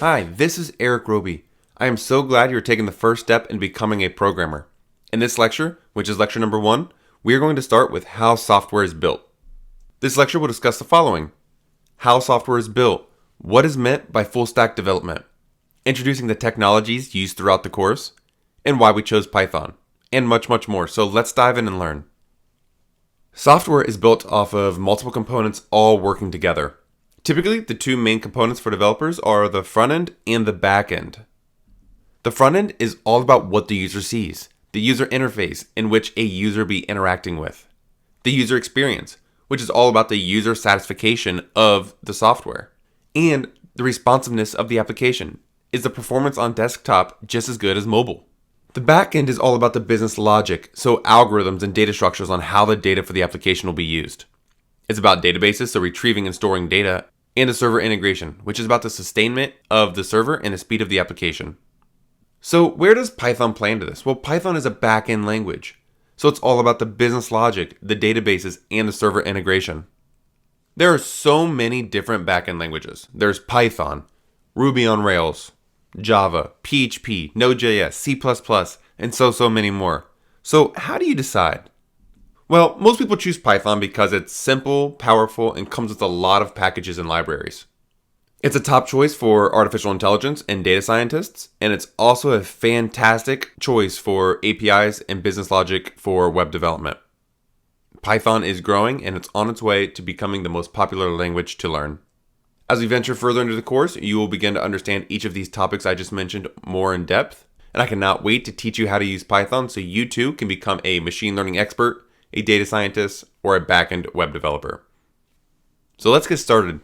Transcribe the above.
Hi, this is Eric Roby. I am so glad you're taking the first step in becoming a programmer. In this lecture, which is lecture number 1, we are going to start with how software is built. This lecture will discuss the following: how software is built, what is meant by full stack development, introducing the technologies used throughout the course, and why we chose Python, and much, much more. So let's dive in and learn. Software is built off of multiple components all working together. Typically, the two main components for developers are the front end and the back end. The front end is all about what the user sees, the user interface in which a user be interacting with. The user experience, which is all about the user satisfaction of the software. And the responsiveness of the application. Is the performance on desktop just as good as mobile? The back end is all about the business logic, so algorithms and data structures on how the data for the application will be used. It's about databases, so retrieving and storing data, and the server integration, which is about the sustainment of the server and the speed of the application. So where does Python play into this? Well, Python is a back-end language, so it's all about the business logic, the databases, and the server integration. There are so many different back-end languages. There's Python, Ruby on Rails, Java, PHP, Node.js, C++, and so many more. So how do you decide? Well, most people choose Python because it's simple, powerful, and comes with a lot of packages and libraries. It's a top choice for artificial intelligence and data scientists, and it's also a fantastic choice for APIs and business logic for web development. Python is growing, and it's on its way to becoming the most popular language to learn. As we venture further into the course, you will begin to understand each of these topics I just mentioned more in depth, and I cannot wait to teach you how to use Python so you too can become a machine learning expert, a data scientist, or a backend web developer. So let's get started.